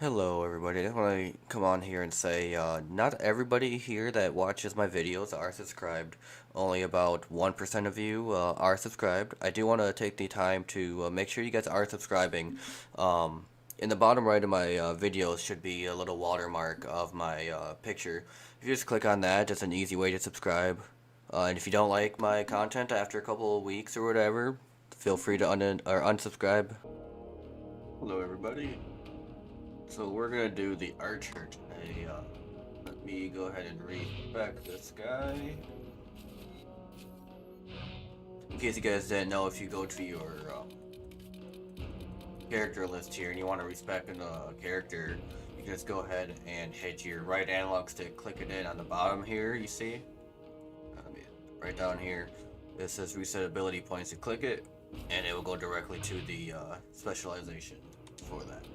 Hello everybody, I just want to come on here and say not everybody here that watches my videos are subscribed. Only about 1% of you are subscribed. I do want to take the time to make sure you guys are subscribing. In the bottom right of my videos should be a little watermark of my picture. If you just click on that, it's an easy way to subscribe. And if you don't like my content after a couple of weeks or whatever, feel free to unsubscribe. Hello everybody. So we're gonna do the archer today. Let me go ahead and respec this guy. In case you guys didn't know, if you go to your character list here and you want to respec a character, you can just go ahead and hit your right analog stick, click it in on the bottom here, you see? Right down here, it says reset ability points. You click it, and it will go directly to the specialization for that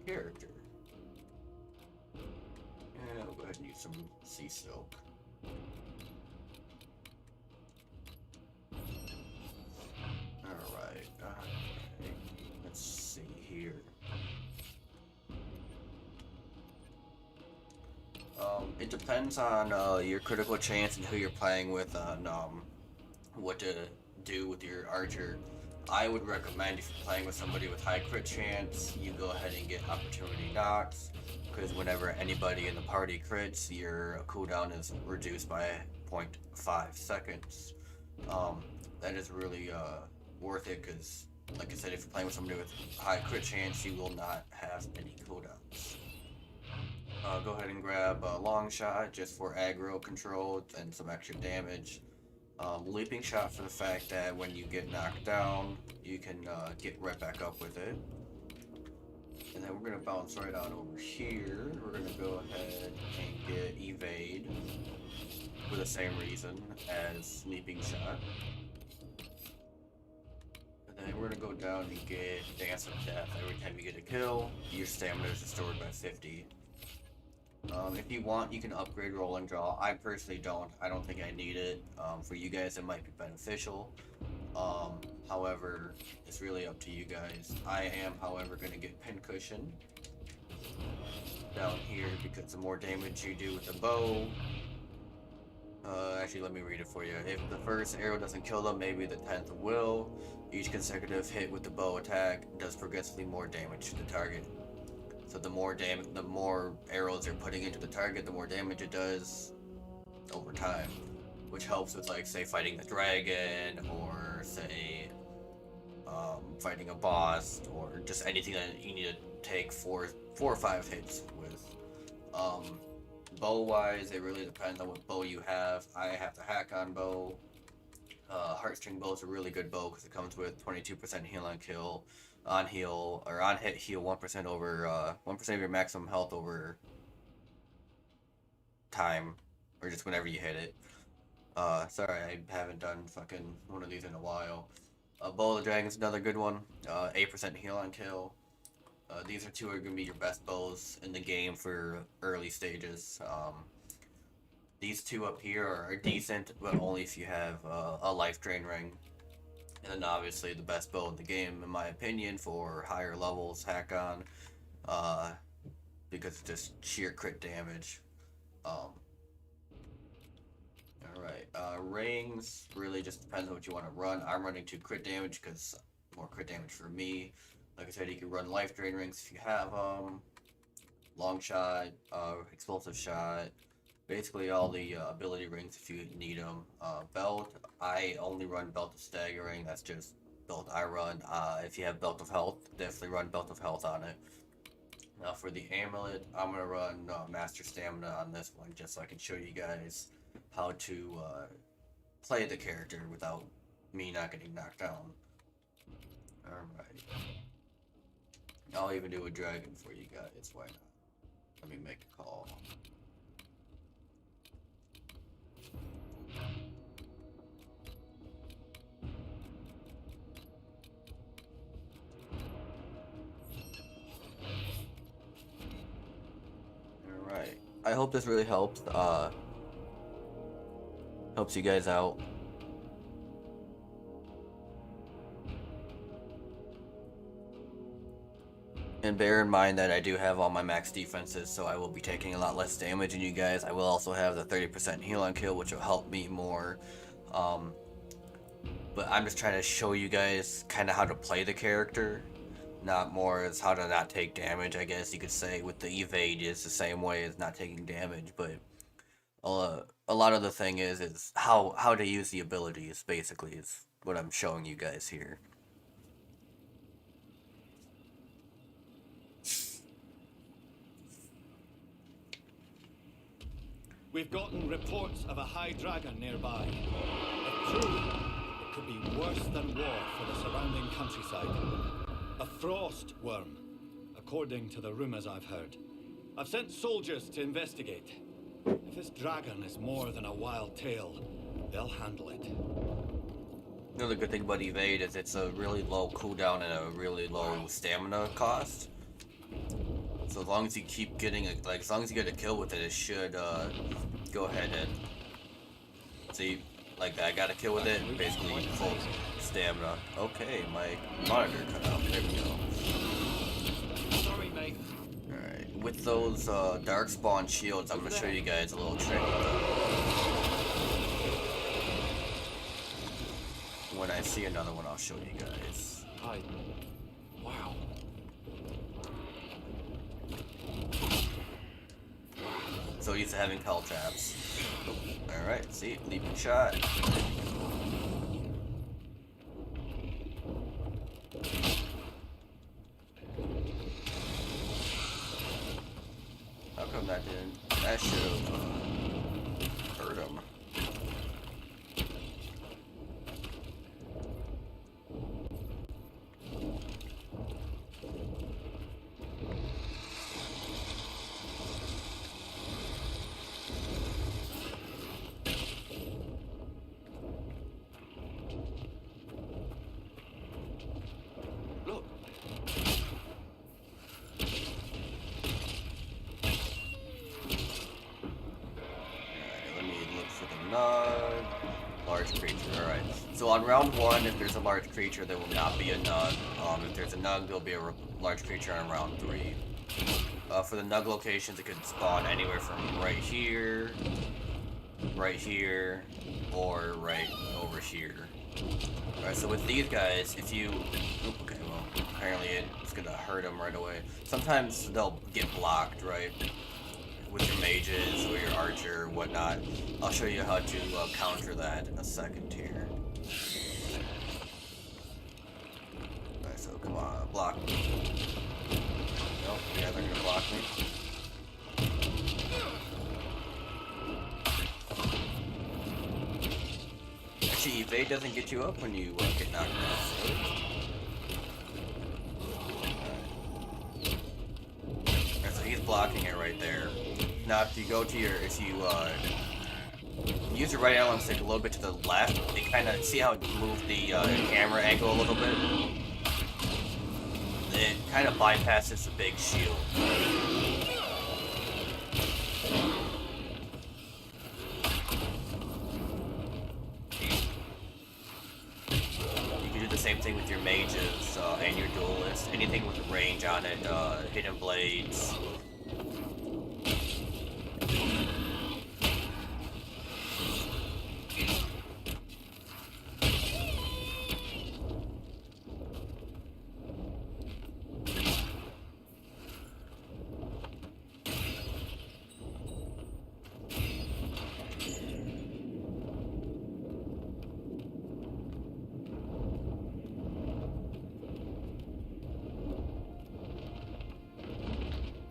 character. And we'll go ahead and use some sea silk. Alright, let's see here. It depends on your critical chance and who you're playing with on what to do with your archer. I would recommend if you're playing with somebody with high crit chance, you go ahead and get opportunity knocks, because whenever anybody in the party crits, your cooldown is reduced by 0.5 seconds. That is really worth it, because like I said, if you're playing with somebody with high crit chance, you will not have any cooldowns. Go ahead and grab a long shot just for aggro control and some extra damage. Leaping shot for the fact that when you get knocked down, you can get right back up with it. And then we're going to bounce right on over here. We're going to go ahead and get evade for the same reason as leaping shot. And then we're going to go down and get dance of death. Every time you get a kill, your stamina is restored by 50. If you want, you can upgrade roll and draw. I personally don't. I don't think I need it. For you guys, it might be beneficial. However, it's really up to you guys. I am, however, going to get pincushion down here because the more damage you do with the bow. Actually, let me read it for you. If the first arrow doesn't kill them, maybe the 10th will. Each consecutive hit with the bow attack does progressively more damage to the target. So the more arrows you're putting into the target, the more damage it does over time, which helps with, like, say fighting the dragon, or say fighting a boss, or just anything that you need to take four or five hits with. Bow wise, it really depends on what bow you have. I have the hack on bow. Heartstring bow is a really good bow because it comes with 22% heal on kill, on heal, or on hit heal 1% over 1% of your maximum health over time, or just whenever you hit it. Sorry, I haven't done fucking one of these in a while. Bow of the Dragon is another good one. 8% heal on kill. These are gonna be your best bows in the game for early stages. These two up here are decent, but only if you have a life drain ring. And then obviously the best bow in the game, in my opinion, for higher levels, hack on, because it's just sheer crit damage. Alright, rings really just depends on what you want to run. I'm running 2 crit damage because more crit damage for me. Like I said, you can run life drain rings if you have them. Long shot, explosive shot, basically all the ability rings if you need them. Belt, I only run belt of staggering. That's just belt I run. If you have belt of health, definitely run belt of health on it. Now for the amulet, I'm gonna run master stamina on this one just so I can show you guys how to play the character without me not getting knocked down. Alright. I'll even do a dragon for you guys, why not? Let me make a call. Alright. I hope this really helps. Helps you guys out. And And bear in mind that I do have all my max defenses, so I will be taking a lot less damage than you guys. I will also have the 30% heal on kill, which will help me more. But I'm just trying to show you guys kind of how to play the character, not more as how to not take damage, I guess you could say. With the evade, it's the same way as not taking damage, but a lot of the thing is how to use the abilities, basically, is what I'm showing you guys here. We've gotten reports of a high dragon nearby. If true, it could be worse than war for the surrounding countryside. A frost worm, according to the rumors I've heard. I've sent soldiers to investigate. If this dragon is more than a wild tale, they'll handle it. Another good thing about evade is it's a really low cooldown and a really low stamina cost. So as long as you keep getting as long as you get a kill with it, it should go ahead and see, like that. I got a kill with it, basically full stamina. Okay, my monitor cut out. There we go. Sorry, mate. Alright, with those dark spawn shields, I'm gonna show you guys a little trick. When I see another one, I'll show you guys. Hi. Wow. So used to having hell traps. Alright, see, leaping shot. How come that didn't? That should have hurt him. Look. Let me look for the nug. Large creature, alright. So on round 1, if there's a large creature, there will not be a nug. If there's a nug, there'll be a large creature on round 3. For the nug locations, it could spawn anywhere from right here, or right over here. Alright, so with these guys, if you... okay, well, apparently it's gonna hurt them right away. Sometimes they'll get blocked, right? With your mages or your archer or whatnot. I'll show you how to counter that in a second here. Alright, so come on, block me. Nope, yeah, they're gonna block me. Actually, evade doesn't get you up when you get knocked out. Alright, so he's blocking it right there. Now, if you go to your, use your right analog stick a little bit to the left, you kind of see how it moved the camera angle a little bit. It kind of bypasses the big shield. You can do the same thing with your mages and your duelists. Anything with range on it, hidden blades.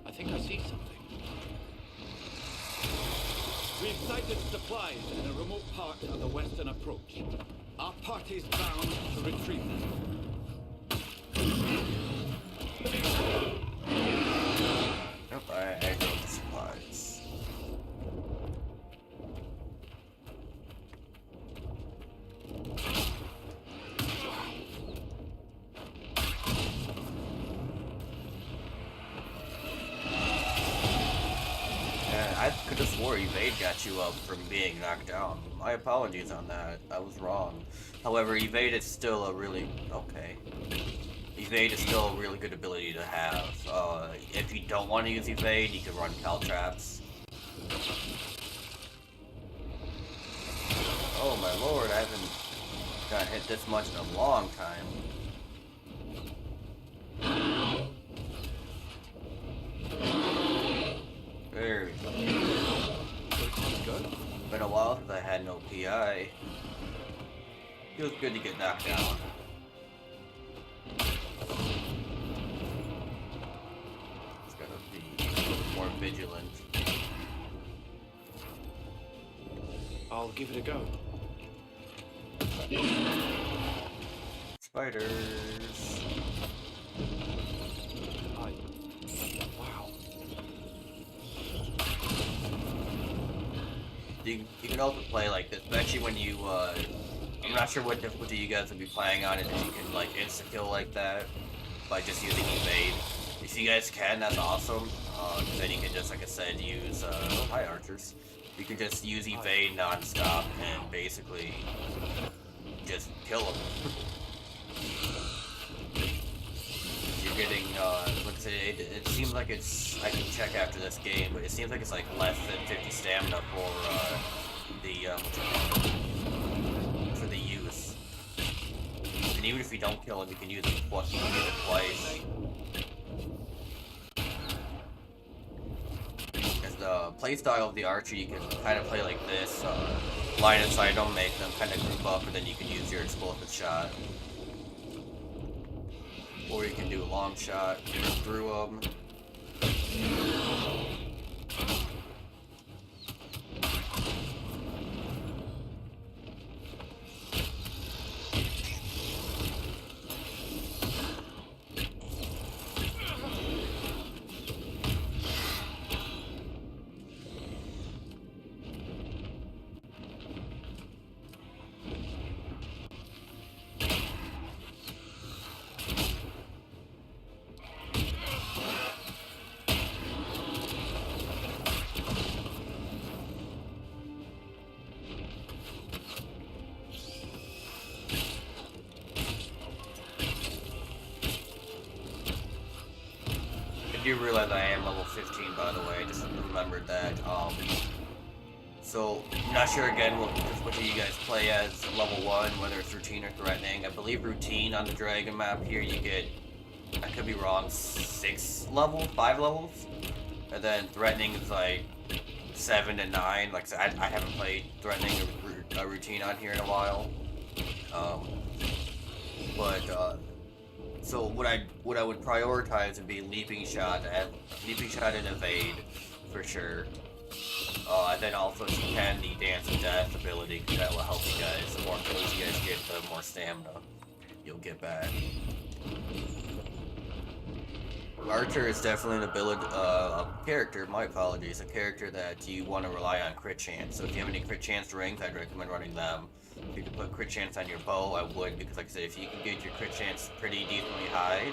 I think I see something. We've sighted supplies in a remote part of the western approach. Our party's bound to retrieve them. Nope, I got the supplies. I could have swore evade got you up from being knocked down. My apologies on that. I was wrong. However, evade is still a really... okay. Evade is still a really good ability to have. If you don't want to use evade, you can run caltraps. Oh my lord, I haven't got hit this much in a long time. There we go. Been a while since I had no PI. Feels good to get knocked down. It's gotta be more vigilant. I'll give it a go. Spiders. Wow. You can also play like this, especially when you, I'm not sure what difficulty you guys will be playing on, and if you can like insta-kill like that by just using evade. If you guys can, that's awesome. Then you can just, like I said, use, hi archers. You can just use evade non-stop and basically just kill them. You're getting, let's say, it seems like it's, I can check after this game, but it seems like it's like less than 50 stamina for, for the use. And even if you don't kill him, you can use it twice. As the playstyle of the archer, you can kind of play like this, line of sight them, make them kind of group up, and then you can use your explosive shot. Or you can do a long shot through them. I do realize I am level 15, by the way. I just remembered that. So, I'm not sure again what do you guys play as level 1, whether it's routine or threatening. I believe routine on the dragon map here, you get, I could be wrong, 5 levels? And then threatening is like 7 to 9. Like I haven't played threatening or routine on here in a while. So what I would prioritize would be leaping shot and evade for sure. And then also if you can, the dance of death ability, because that will help you guys. The more kills you guys get, the more stamina you'll get back. Archer is definitely an ability, a character, my apologies, a character that you want to rely on crit chance. So if you have any crit chance rings, I'd recommend running them. If you could put crit chance on your bow, I would, because like I said, if you can get your crit chance pretty decently high,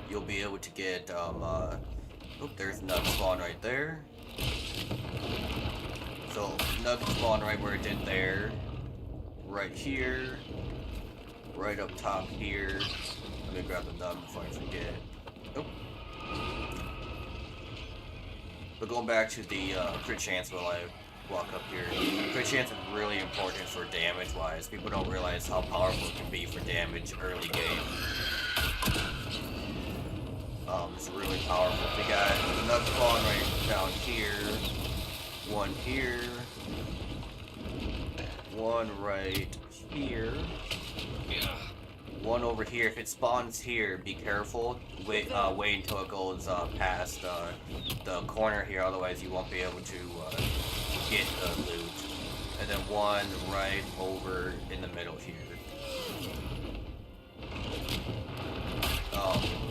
you'll be able to get, there's nug spawn right there. So, nug spawn right where it did there, right here, right up top here. Let me grab the nug before I forget. Nope. But going back to the crit chance while I walk up here, crit chance is really important for damage wise. People don't realize how powerful it can be for damage early game. It's really powerful. We got another spawn right down here, one here, one right here. One over here. If it spawns here, be careful. Wait until it goes past the corner here. Otherwise, you won't be able to get the loot. And then one right over in the middle here.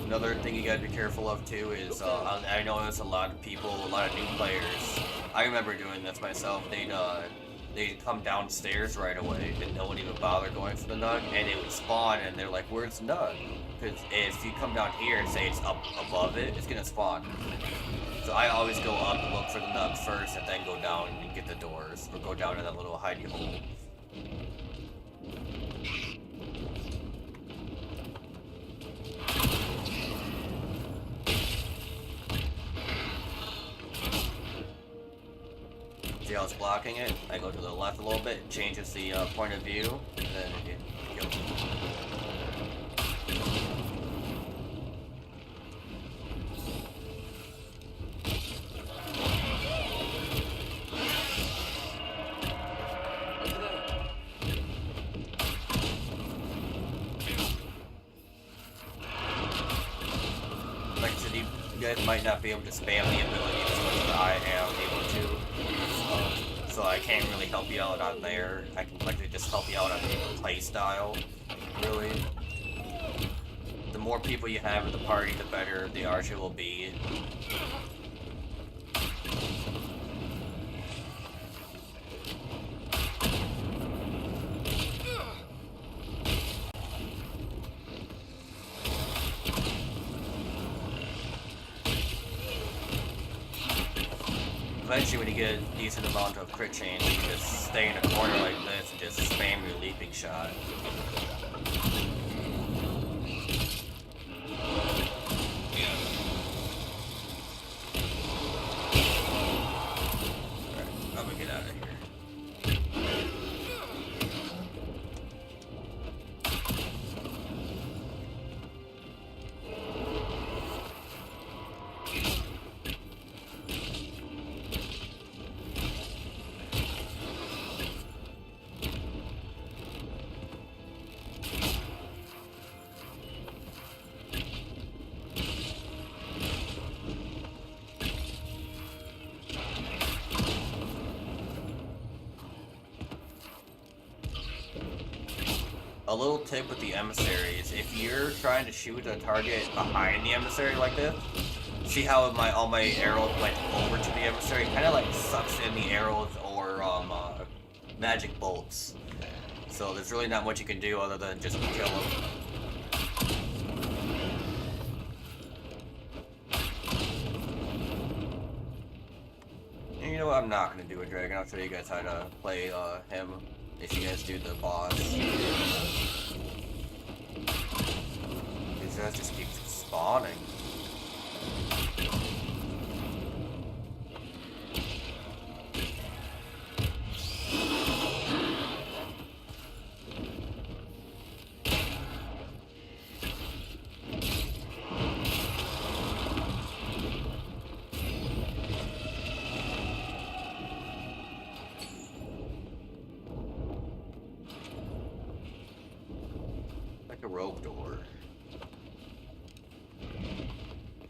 Another thing you gotta be careful of too is I know there's a lot of people, a lot of new players. I remember doing this myself. They'd come downstairs right away and no one even bother going for the nug, and it would spawn and they're like, where's the nug? Because if you come down here and say it's up above it, it's gonna spawn. So I always go up to look for the nug first and then go down and get the doors, or go down to that little hidey hole. see how it's blocking it? I go to the left a little bit, it changes the point of view, and then it kills it. Like I said, you guys might not be able to spam the ability as much as I am able to. So I can't really help you out on there. I can likely just help you out on the play style, really. The more people you have in the party, the better the archer will be. Eventually, when you get a decent amount of crit chance, you can just stay in a corner like this and just spam your leaping shot. Alright, I'm gonna get out of here. A little tip with the emissaries, if you're trying to shoot a target behind the emissary like this, see how all my arrows went over to the emissary? Kind of like sucks in the arrows or magic bolts. So there's really not much you can do other than just kill them. And you know what, I'm not going to do a dragon, I'll show you guys how to play him. If you guys do the boss. These guys just keep spawning. A rope door.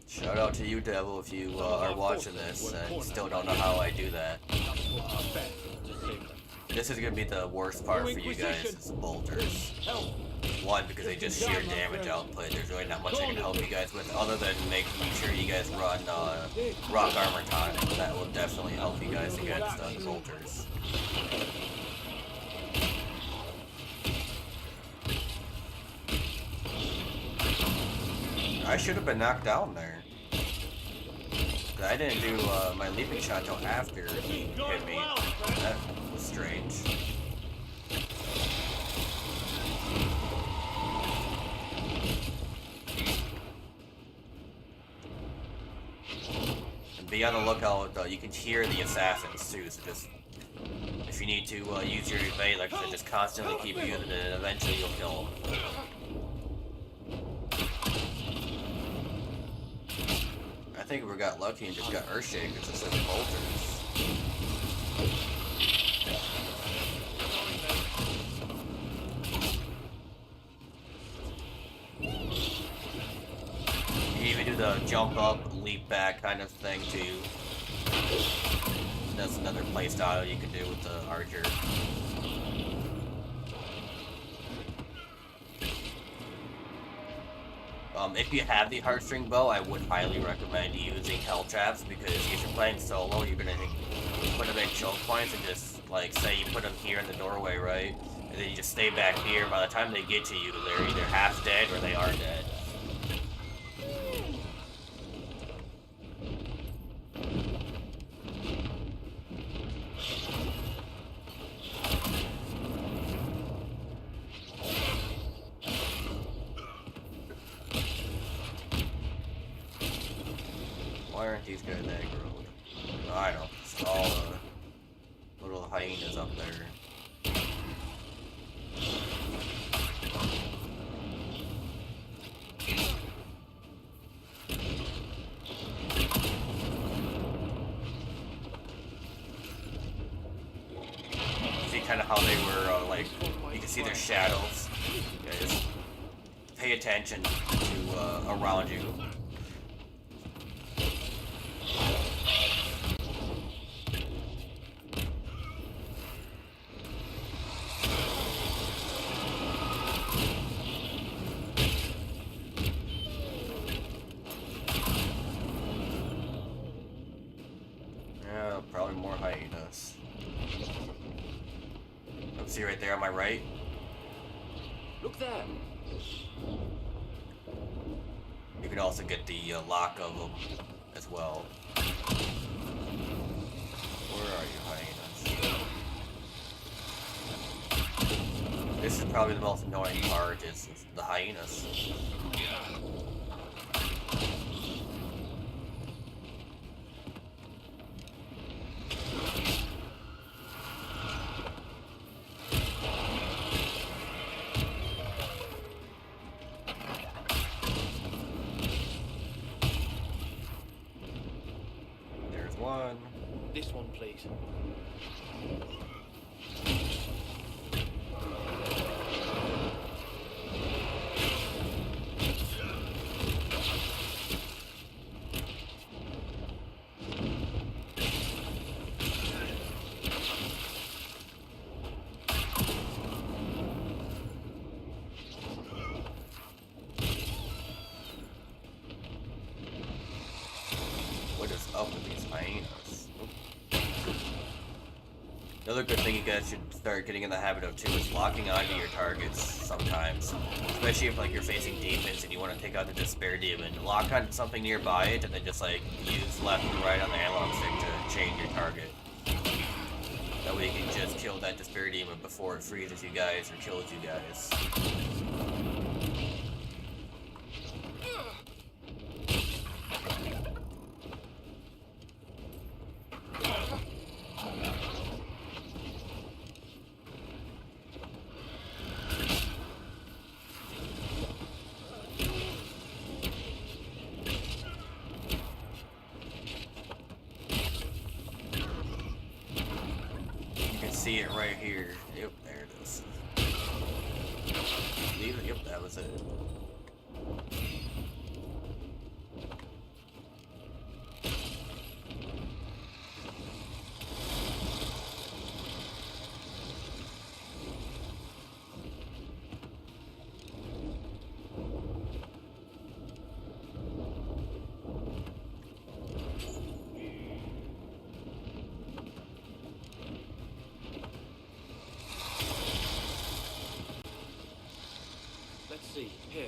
Shout out to you, Devil, if you are watching this and still don't know how I do that. This is gonna be the worst part for you guys, is bolters. One, because they just sheer damage output. There's really not much I can help you guys with other than making sure you guys run rock armor tonic. That will definitely help you guys against bolters. I should have been knocked down there. I didn't do my leaping shot until after he hit me. That was strange. And be on the lookout, you can hear the assassins too, so just if you need to use your evade, like I said, just constantly keep using it and eventually you'll kill them. I think we got lucky and just got Earthshakers instead of bolters. You even do the jump up, leap back kind of thing too. That's another playstyle you can do with the Archer. If you have the heartstring bow, I would highly recommend using hell traps, because if you're playing solo, you're gonna put them in choke points and just, like, say you put them here in the doorway, right? And then you just stay back here. By the time they get to you, they're either half dead or they are dead. Why aren't these guys aggroed? I don't. It's all little hyenas up there. See kind of how they were like, you can see their shadows. Yeah, just pay attention to around you. Yeah, probably more hyenas. Let's see right there on my right. Look there. You can also get the lock of them as well. Where are you, hyenas? This is probably the most annoying part, is the hyenas. There's one. This one, please. What is up with these hyenas? Another good thing you guys should start getting in the habit of too is locking onto your targets sometimes. Especially if like you're facing demons and you want to take out the despair demon. Lock onto something nearby it and then just like use left and right on the analog stick to change your target. That way you can just kill that despair demon before it freezes you guys or kills you guys. See it right here. Yep, there it is. Leave it. Yep, that was it. Let's see. Here.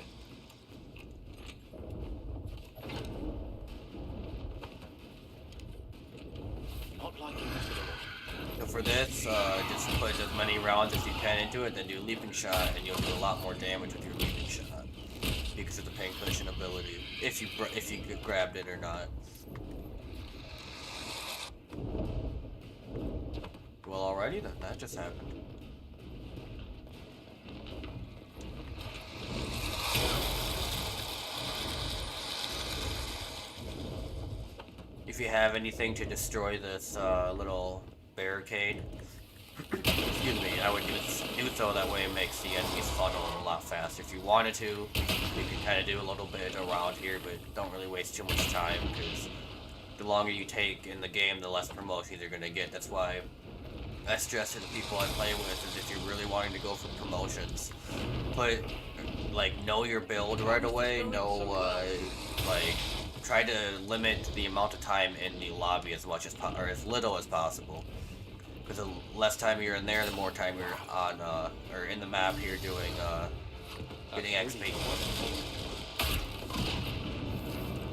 Not liking this at all. So for this, just put as many rounds as you can into it, then do leaping shot, and you'll do a lot more damage with your leaping shot because of the pain cushion ability. If you grabbed it or not. Well, alrighty then. That just happened. If you have anything to destroy this little barricade, excuse me, I would do so. That way it makes the enemies funnel a lot faster. If you wanted to, you can kind of do a little bit around here, but don't really waste too much time, because the longer you take in the game, the less promotions you're going to get. That's why I stress to the people I play with is if you're really wanting to go for promotions, know your build right away, try to limit the amount of time in the lobby as much as or as little as possible. Because the less time you're in there, the more time you're on or in the map here doing getting XP.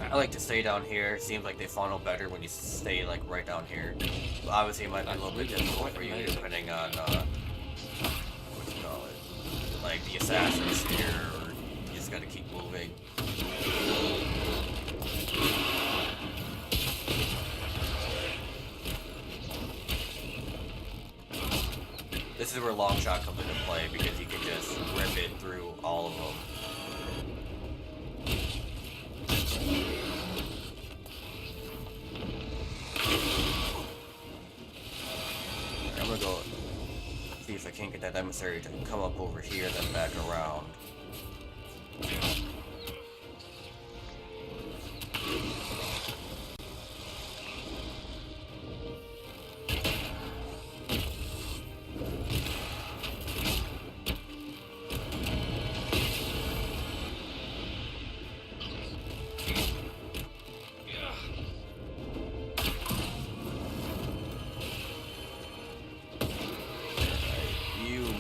I like to stay down here. Seems like they funnel better when you stay like right down here. But obviously, it might be a little bit difficult for you depending on what you call it, like the assassins here, or you just gotta keep moving. This is where long shot comes into play because you can just rip it through all of them. I'm gonna go see if I can't get that emissary to come up over here, then back around.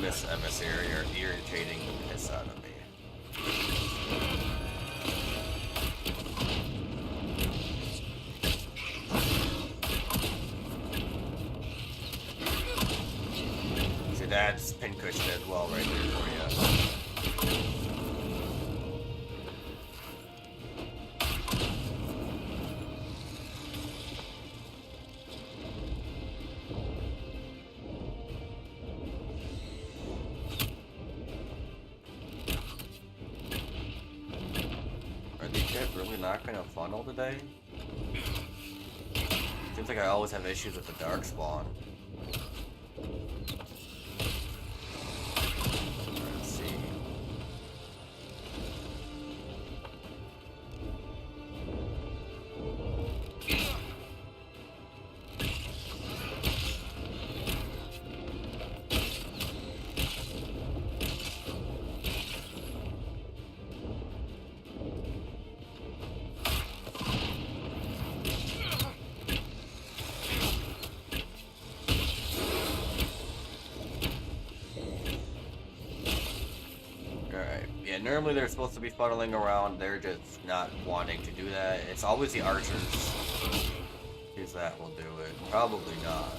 This emissary are irritating the piss out of me. See, that's pincushion as well right there for you. Really not gonna funnel today? Seems like I always have issues with the dark spawn. Let's see. Yeah, normally they're supposed to be funneling around, they're just not wanting to do that. It's always the archers. Who's that will do it? Probably not.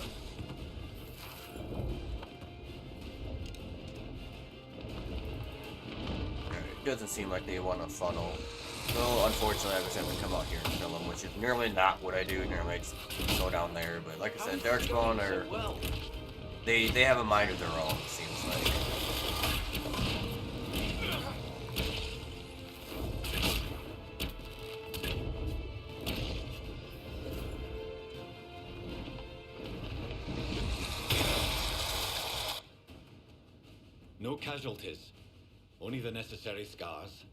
It doesn't seem like they want to funnel. So unfortunately I just have to come out here and kill them, which is normally not what I do. Normally I just go down there, but like I said, Darkspawn are... They have a mind of their own, it seems like. No casualties, only the necessary scars.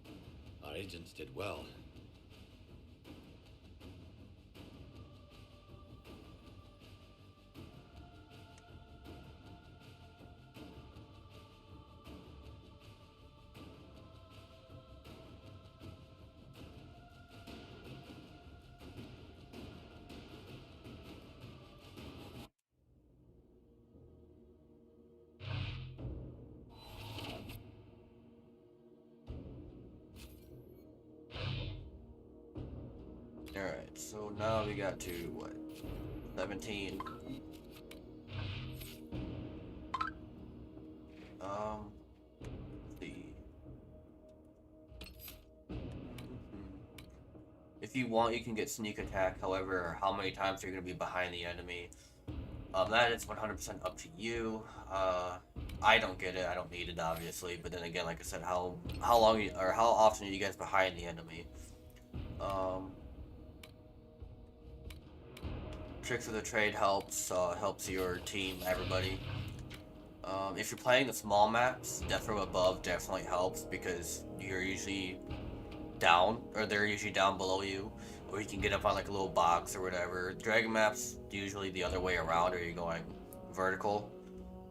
Our agents did well. Alright, so now we got to, what, 17? Let's see. If you want, you can get sneak attack, however, how many times you're going to be behind the enemy, that is 100% up to you. I don't get it, I don't need it, obviously, but then again, like I said, how long, or how often are you guys behind the enemy? Tricks of the Trade helps your team, everybody. If you're playing the small maps, Death from Above definitely helps because you're usually down, or they're usually down below you, or you can get up on like a little box or whatever. Dragon maps, usually the other way around, or you're going vertical.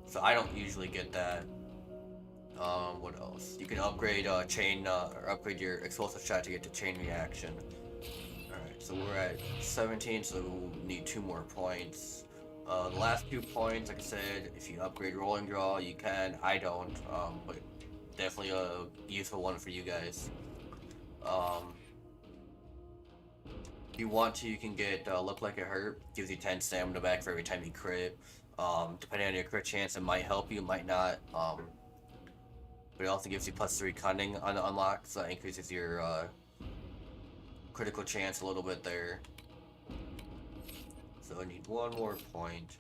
So I don't usually get that. What else? You can upgrade chain, or upgrade your explosive shot to get to chain reaction. So we're at 17, so we'll need 2 more points. The last 2 points, like I said, if you upgrade rolling draw, you can. I don't, but definitely a useful one for you guys. If you want to, you can get Look Like It Hurt. Gives you 10 stamina back for every time you crit. Depending on your crit chance, it might help you, it might not. But it also gives you +3 cunning on the unlock, so that increases your critical chance a little bit there. So I need 1 more point.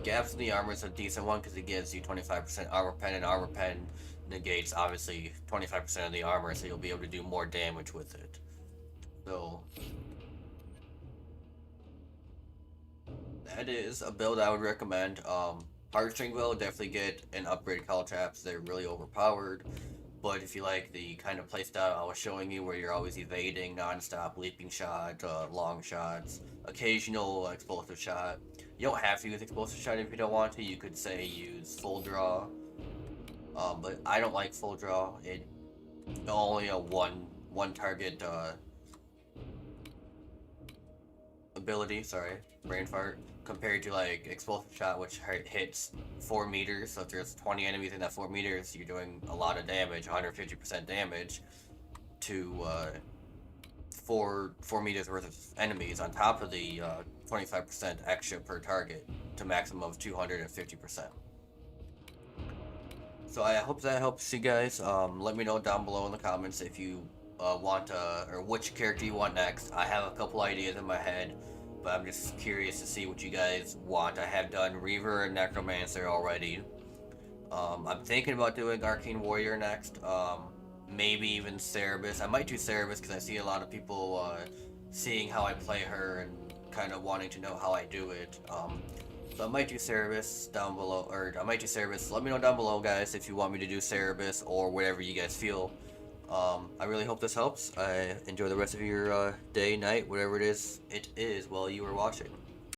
Gaps in the armor is a decent one because it gives you 25% armor pen, and armor pen negates obviously 25% of the armor, so you'll be able to do more damage with it. So that is a build I would recommend. Heartstring build, definitely get an upgrade Caltraps. They're really overpowered. But if you like the kind of playstyle I was showing you, where you're always evading, non-stop leaping shot, long shots, occasional explosive shot. You don't have to use explosive shot if you don't want to. You could say use full draw. But I don't like full draw. It only a one target ability. Sorry, brain fart. Compared to like explosive shot, which hits 4 meters. So if there's 20 enemies in that 4 meters, you're doing a lot of damage, 150% damage to 4 meters worth of enemies on top of the 25% extra per target to maximum of 250%. So I hope that helps you guys. Let me know down below in the comments if you want or which character you want next. I have a couple ideas in my head, but I'm just curious to see what you guys want. I have done Reaver and Necromancer already. I'm thinking about doing Arcane Warrior next. Maybe even Cerebus. I might do Cerebus because I see a lot of people seeing how I play her and kind of wanting to know how I do it. So I might do Cerebus down below, or I might do Cerebus. Let me know down below, guys, if you want me to do Cerebus or whatever you guys feel. I really hope this helps. Enjoy the rest of your day, night, whatever it is while you are watching.